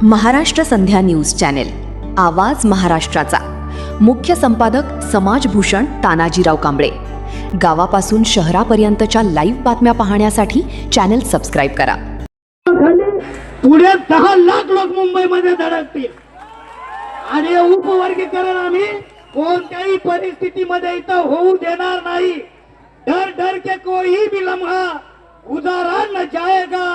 महाराष्ट्र संध्या news channel, आवाज महाराष्ट्राचा. मुख्य संपादक समाजभूषण तानाजीराव कांबळे. गावापासून शहरापर्यंतच्या लाईव्ह बातम्या पाहण्यासाठी चॅनेल सबस्क्राईब करा. पुढे 10 लाख लोक मुंबईमध्ये धडकतील आणि उपवर्गीकरण आम्ही कोणत्याही परिस्थितीमध्ये इथं होऊ देणार नाही. डर डर के कोई भी लम्हा गुजारा न जाएगा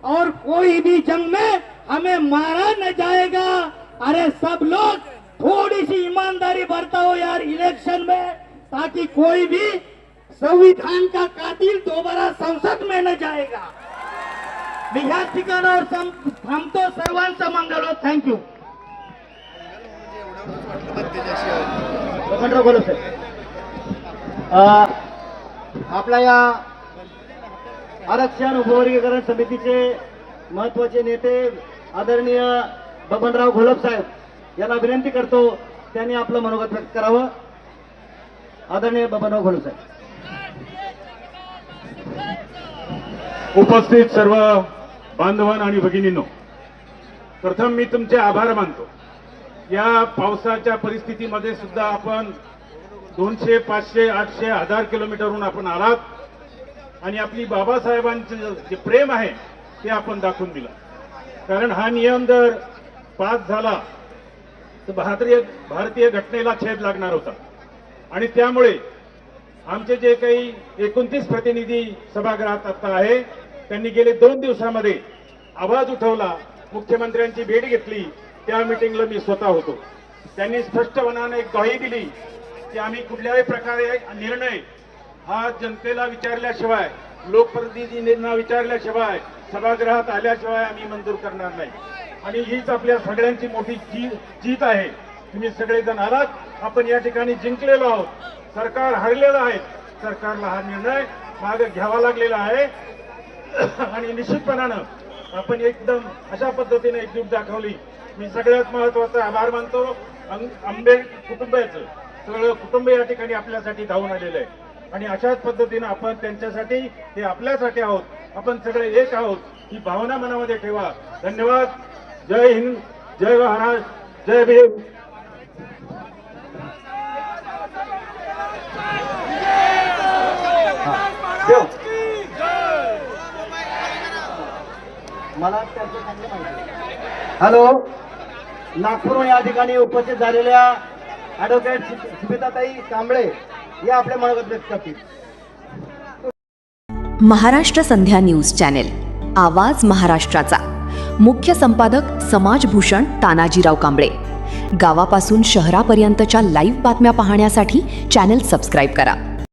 और कोई भी जंग में हमें मारा न जाएगा. अरे सब लोग थोड़ी सी ईमानदारी बरताओ यार इलेक्शन में, ताकि कोई भी संविधान का कातिल दोबारा संसद में न जाएगा. मी ह्या ठिकाणावर थांबतो. सर्वांचं मंगल हो. थँक्यू. बोलो सर. आपल्या या आरक्षण उपवर्गीकरण समितीचे महत्वाचे नेते आदरणीय बबनराव घोलप साहेब यांना विनंती करतो त्यांनी आपलं मनोगत व्यक्त करावं. आदरणीय बबनराव घोलप साहेब. उपस्थित सर्व बांधवांनो आणि भगिनींनो, प्रथम मी तुमचे आभार मानतो. या पावसाच्या परिस्थितीमध्ये सुद्धा आपण 200, 500, 800, 1000 किलोमीटरहून आपण आलात आणि आपली बाबासाहेबांचं जे प्रेम आहे ते आपण दाखवून दिलं. कारण हा नियम जर पास झाला तर भारतीय घटनेला छेद लागणार होता आणि त्यामुळे आमचे जे काही 29 प्रतिनिधी सभागृहात आता आहे त्यांनी गेले 2 दिवसामध्ये आवाज उठवला, मुख्यमंत्र्यांची भेट घेतली. त्या मीटिंगला मी स्वतः होतो. त्यांनी स्पष्टपणाने एक ग्वाही दिली की आम्ही कुठल्याही प्रकारे निर्णय हा जनतेला विचारल्याशिवाय, लोकप्रतिनिधींना विचारल्याशिवाय, सभागृहात आल्याशिवाय आम्ही मंजूर करणार नाही. आणि हीच आपल्या सगळ्यांची मोठी जीत आहे. तुम्ही सगळेजण आलात, आपण या ठिकाणी जिंकलेलो आहोत. सरकार हरलेलं आहे. सरकारला हा निर्णय मागे घ्यावा लागलेला आहे आणि निश्चितपणानं आपण एकदम अशा पद्धतीने एकजूट दाखवली. मी सगळ्यात महत्वाचा आभार मानतो आंबेड कुटुंबाचं. सगळं कुटुंब या ठिकाणी आपल्यासाठी धावून आलेलं आहे आणि अशाच पद्धतीनं आपण त्यांच्यासाठी, ते आपल्यासाठी आहोत. आपण सगळे एक आहोत ही भावना मनामध्ये ठेवा. धन्यवाद. जय हिंद, जय महाराष्ट्र, जय भीम. मला हॅलो, नागपूर या ठिकाणी उपस्थित झालेल्या ऍडव्होकेट सुमिताताई कांबळे या आपल्या मनोगत व्यक्त करतील. महाराष्ट्र संध्या न्यूज चॅनेल, आवाज महाराष्ट्राचा. मुख्य संपादक समाजभूषण तानाजीराव कांबळे. गावापासून शहरापर्यंतच्या लाईव्ह बातम्या पाहण्यासाठी चॅनेल सबस्क्राईब करा.